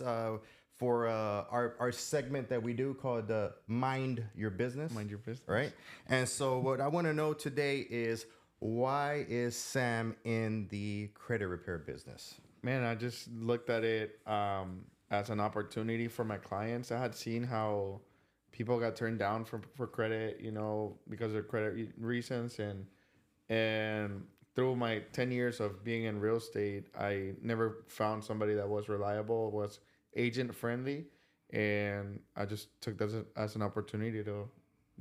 us for our segment that we do called Mind Your Business. Mind your business. Right? And so what I want to know today is, why is Sam in the credit repair business? Man, I just looked at it as an opportunity for my clients. I had seen how people got turned down for credit, because of credit reasons. And through my 10 years of being in real estate, I never found somebody that was reliable, was agent friendly. And I just took that as an opportunity to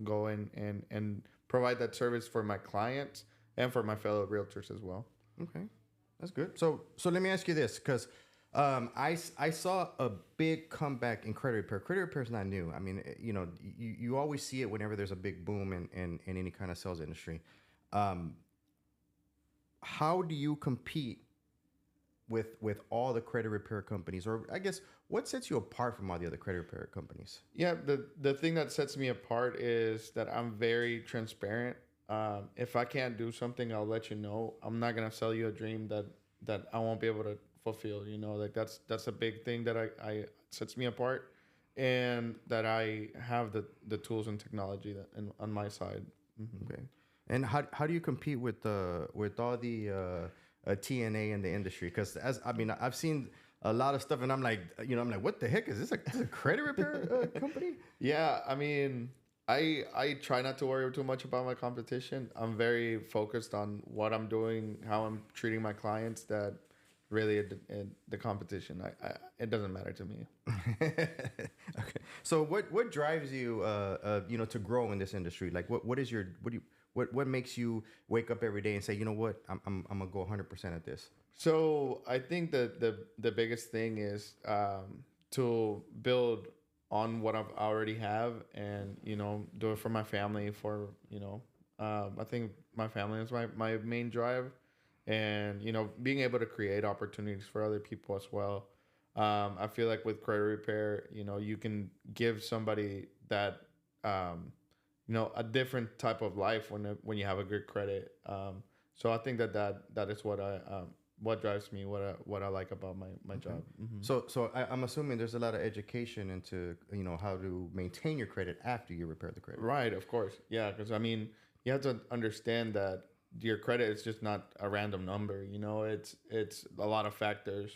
go in and provide that service for my clients and for my fellow realtors as well. Okay, that's good. So let me ask you this, because I saw a big comeback in credit repair. Credit repair is not new. I mean, you always see it whenever there's a big boom in any kind of sales industry. How do you compete with all the credit repair companies, or I guess what sets you apart from all the other credit repair companies? Yeah, the thing that sets me apart is that I'm very transparent. If I can't do something, I'll let you know. I'm not gonna sell you a dream that I won't be able to fulfill. Like that's a big thing that I sets me apart, and that I have the tools and technology on my side. Mm-hmm. Okay, and how do you compete with all the TNA in the industry? Because I've seen a lot of stuff, and I'm like, what the heck is this? This is a credit repair company? Yeah, I mean, I try not to worry too much about my competition. I'm very focused on what I'm doing, how I'm treating my clients. That really the competition, it doesn't matter to me. Okay. So what drives you to grow in this industry? Like what makes you wake up every day and say, you know what, I'm gonna go 100% at this? So I think that the biggest thing is to build on what I already have, and do it for my family. I think my family is my main drive, and being able to create opportunities for other people as well. I feel like with credit repair, you can give somebody that a different type of life when you have a good credit. So I think that is what drives me, what I like about my Okay. job. Mm-hmm. So I'm assuming there's a lot of education into how to maintain your credit after you repair the credit. Right, of course. Yeah, because you have to understand that your credit is just not a random number. It's a lot of factors.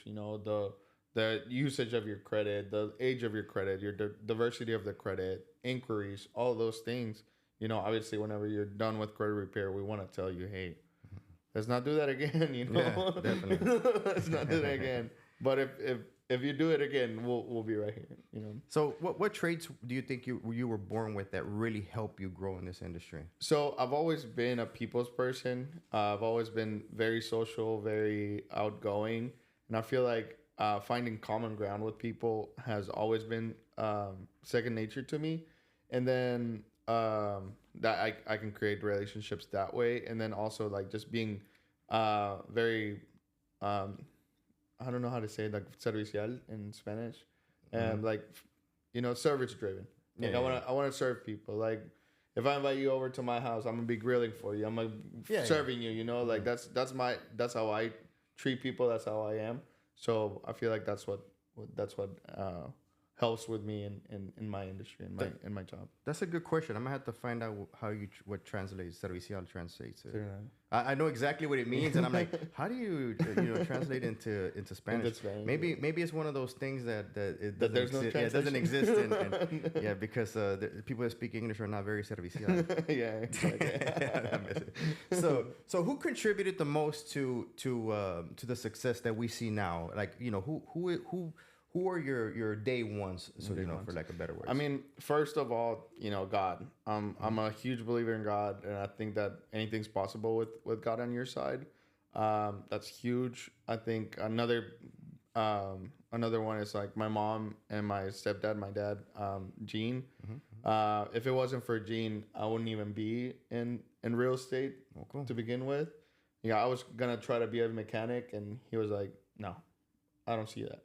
The usage of your credit, the age of your credit, your diversity of the credit, inquiries, all those things. Obviously, whenever you're done with credit repair, we want to tell you, hey, let's not do that again. Yeah, definitely. Let's not do that again. But if you do it again, we'll be right here. So what traits do you think you were born with that really help you grow in this industry? So I've always been a people's person. I've always been very social, very outgoing, and I feel like finding common ground with people has always been second nature to me. And then that I can create relationships that way, and then also like just being very I don't know how to say it, like servicial in Spanish, and like service driven. Like I want to serve people. Like if I invite you over to my house, I'm gonna be grilling for you. I'm gonna serving you. Like that's how I treat people. That's how I am. So I feel like that's what helps with me in my industry, in my job. That's a good question. I'm gonna have to find out what translates servicial translates. I know exactly what it means, and I'm like, how do you translate into Spanish? Into Spanish, maybe it's one of those things that it That doesn't there's no exist. Yeah, it doesn't translation. exist, because the people that speak English are not very servicial. Yeah, exactly. So who contributed the most to the success that we see now? Like, who are your day ones, for lack of better words? I mean, first of all, God. I'm a huge believer in God, and I think that anything's possible with God on your side. That's huge. I think another one is like my mom and my stepdad, my dad, Gene. If it wasn't for Gene, I wouldn't even be in real estate to begin with. Yeah, I was gonna try to be a mechanic, and he was like, "No, I don't see that.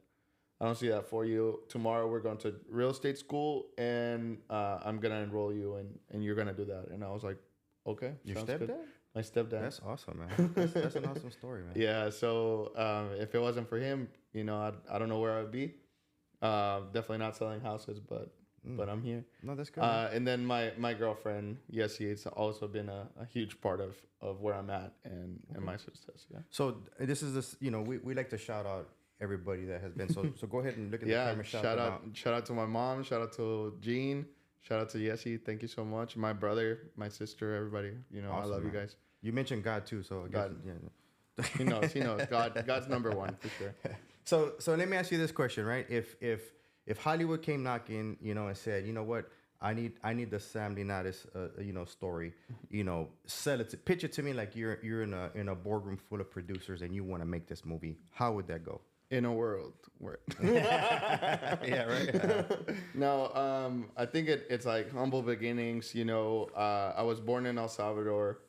I don't see that for you. Tomorrow we're going to real estate school, and I'm going to enroll you, and you're going to do that." And I was like, okay. Your stepdad? Good. My stepdad. That's awesome, man. That's an awesome story, man. Yeah. So if it wasn't for him, I don't know where I would be. Definitely not selling houses, but I'm here. No, that's good. Man. And then my girlfriend, yes, it's also been a huge part of where I'm at and my success. Yeah. So this is this. You know, we like to shout out everybody that has been. So go ahead and look at the Yeah. camera. Shout out to my mom. Shout out to Jean. Shout out to Yessie. Thank you so much. My brother, my sister, everybody. You know, Awesome, I love man. you guys. You mentioned God too, so I guess, God. yeah. He knows. He knows. God's number one for sure. So let me ask you this question, right? If Hollywood came knocking, you know, and said, you know what, I need the Sam Linares, you know, story, you know, sell it, pitch it to me like you're in a boardroom full of producers and you want to make this movie. How would that go? In a world where Yeah, right. no, I think it's like humble beginnings. You know, I was born in El Salvador,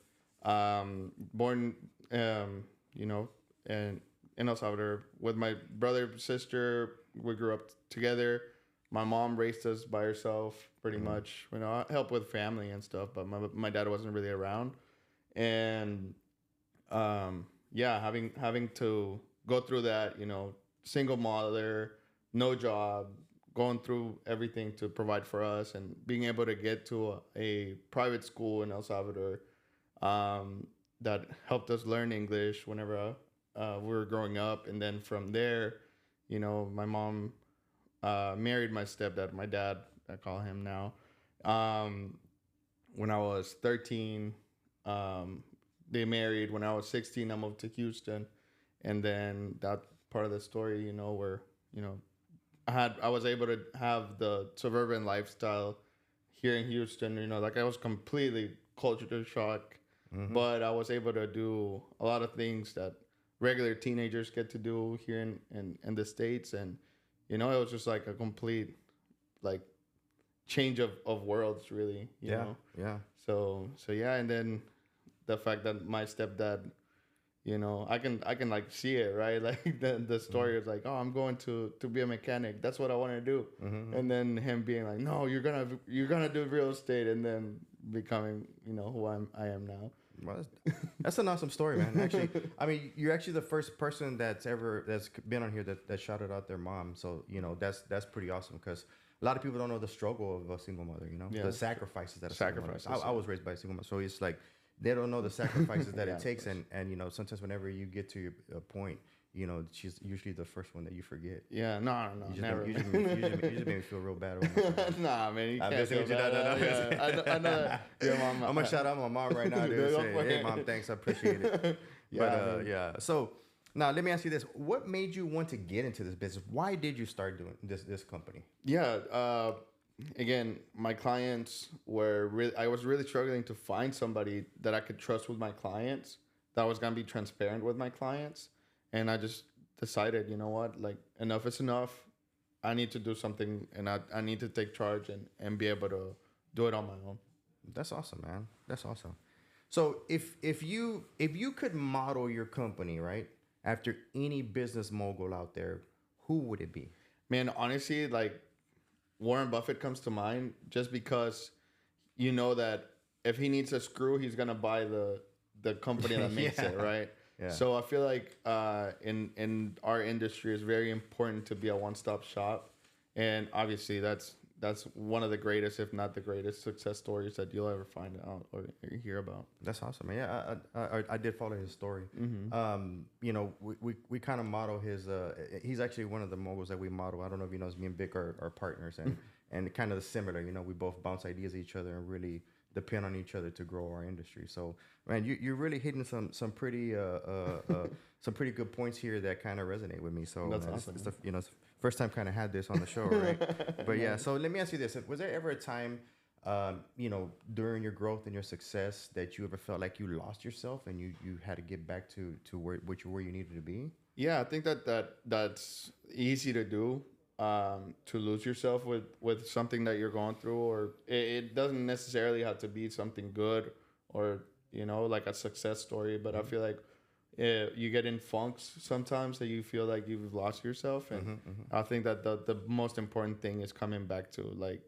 born, you know, in El Salvador with my brother, sister. We grew up together. My mom raised us by herself, pretty much. You know, I helped with family and stuff, but my dad wasn't really around, and yeah, having to go through that, you know, single mother, no job, going through everything to provide for us, and being able to get to a private school in El Salvador that helped us learn English whenever we were growing up. And then from there, you know, my mom married my stepdad, my dad, I call him now, when I was 13. They married. When I was 16, I moved to Houston. And then that part of the story, you know, where, you know, I was able to have the suburban lifestyle here in Houston. You know, like I was completely culture shock, but I was able to do a lot of things that regular teenagers get to do here in the States. And, you know, it was just like a complete, like, change of worlds, really, you know? Yeah. So yeah. And then the fact that my stepdad, you know, I can like see it, right? Like the story is like, oh, I'm going to be a mechanic. That's what I want to do. And then him being like, no, you're gonna do real estate, and then becoming, you know, who I am now. Well, that's an awesome story, man. Actually, I mean, you're actually the first person that's been on here that shouted out their mom. So, you know, that's pretty awesome, because a lot of people don't know the struggle of a single mother, you know, the sacrifices that a single mother. I was raised by a single mother, so it's like they don't know the sacrifices that it takes. And you know, sometimes whenever you get to a point, you know, she's usually the first one that you forget. Yeah, no, never. You just made me feel real bad. Nah, man, you I'm can't feel bad. I know that. Your mom. I'm gonna shout out my mom right now, dude. Say, hey, mom, thanks, I appreciate it. Yeah. So now let me ask you this: what made you want to get into this business? Why did you start doing this company? Yeah. Again, my clients I was really struggling to find somebody that I could trust with my clients, that was going to be transparent with my clients. And I just decided, you know what, like, enough is enough. I need to do something, and I need to take charge and be able to do it on my own. That's awesome, man. That's awesome. So if you could model your company, right, after any business mogul out there, who would it be? Man, honestly, like, Warren Buffett comes to mind, just because you know that if he needs a screw, he's gonna buy the company that makes it, right? Yeah. So I feel like in our industry, it's very important to be a one-stop shop, and obviously that's one of the greatest, if not the greatest, success stories that you'll ever find out or hear about. That's awesome, man. Yeah, I did follow his story. You know, we kind of model his. He's actually one of the moguls that we model. I don't know if you know, me and Vic are partners, and kind of similar. You know, we both bounce ideas at each other and really depend on each other to grow our industry. So, man, you're really hitting some pretty some pretty good points here that kind of resonate with me. So that's man, awesome. It's the, you know, first time kind of had this on the show, right? But yeah, so let me ask you this: was there ever a time, you know, during your growth and your success, that you ever felt like you lost yourself and you had to get back to where you needed to be? Yeah, I think that's easy to do. To lose yourself with something that you're going through, or it doesn't necessarily have to be something good, or, you know, like a success story. But I feel like you get in funks sometimes that you feel like you've lost yourself, and I think that the most important thing is coming back to, like,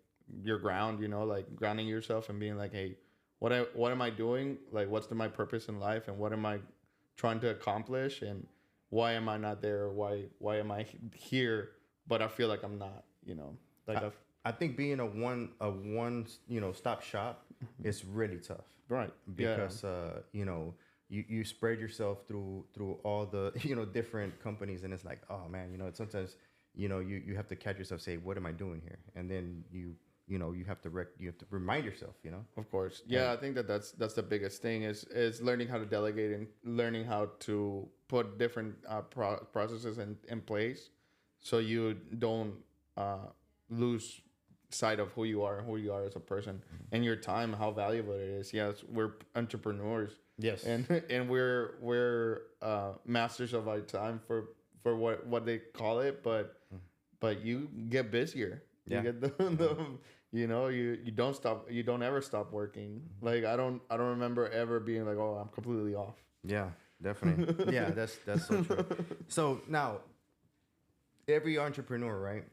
your ground, you know, like grounding yourself and being like, hey, what am I doing? Like, what's my purpose in life, and what am I trying to accomplish, and why am I not there? Why am I here but I feel like I'm not, like I think being a one stop shop is really tough. right. Because you spread yourself through all the different companies, and it's like, oh man, sometimes you have to catch yourself, say, what am I doing here? And then you have to remind yourself. Of course. Yeah, I think that's the biggest thing is learning how to delegate and learning how to put different processes in place so you don't lose sight of who you are and who you are as a person and your time, how valuable it is. Yes, we're entrepreneurs. Yes. And we're masters of our time for what they call it, but you get busier. You Yeah. get the you don't ever stop working. Like I don't remember ever being like, oh, I'm completely off. Yeah, definitely. Yeah, that's so true. So now, every entrepreneur, right,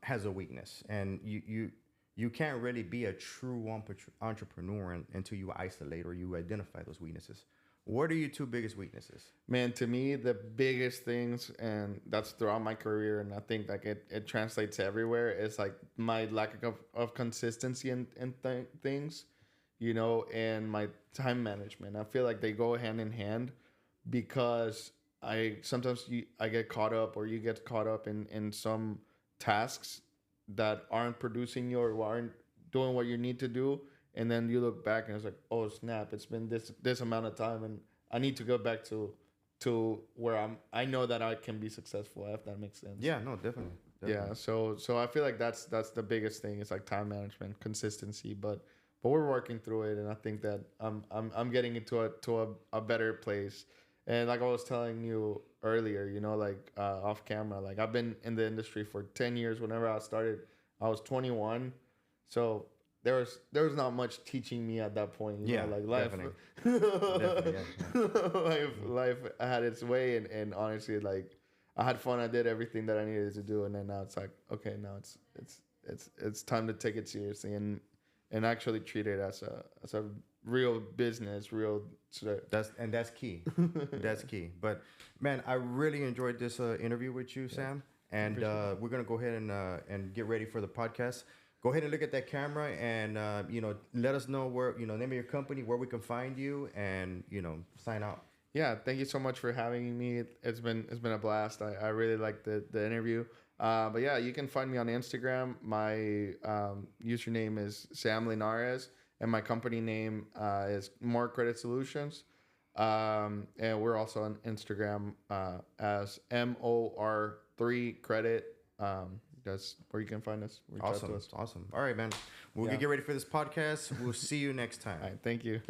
has a weakness, and you can't really be a true entrepreneur until you isolate or you identify those weaknesses. What are your two biggest weaknesses? Man, to me, the biggest things, and that's throughout my career, and I think like it translates everywhere, is like my lack of consistency in things, and my time management. I feel like they go hand in hand because I get caught up, or you get caught up in some tasks that aren't producing you or aren't doing what you need to do, and then you look back and it's like, oh snap, it's been this amount of time, and I need to go back to where I know that I can be successful, if that makes sense. Yeah, no, definitely. Yeah, so I feel like that's the biggest thing. It's like time management, consistency, but we're working through it, and I think that I'm getting into a better place. And like I was telling you earlier, like off camera, like I've been in the industry for 10 years. Whenever I started, I was 21. So there was not much teaching me at that point. Like life, Definitely, yeah. life had its way, and honestly, like I had fun. I did everything that I needed to do, and then now it's like, okay, now it's time to take it seriously and actually treat it as a real business, That's key. That's key. But man, I really enjoyed this interview with you, Sam. And we're gonna go ahead and get ready for the podcast. Go ahead and look at that camera, and let us know where name of your company, where we can find you, and sign out. Yeah, thank you so much for having me. It's been a blast. I really liked the interview. But yeah, you can find me on Instagram. My username is Sam Linares, and my company name is More Credit Solutions. And we're also on Instagram as MOR3 Credit. That's where you can find us. Reach out to us. Awesome. All right, man. We're gonna get ready for this podcast. We'll see you next time. All right, thank you.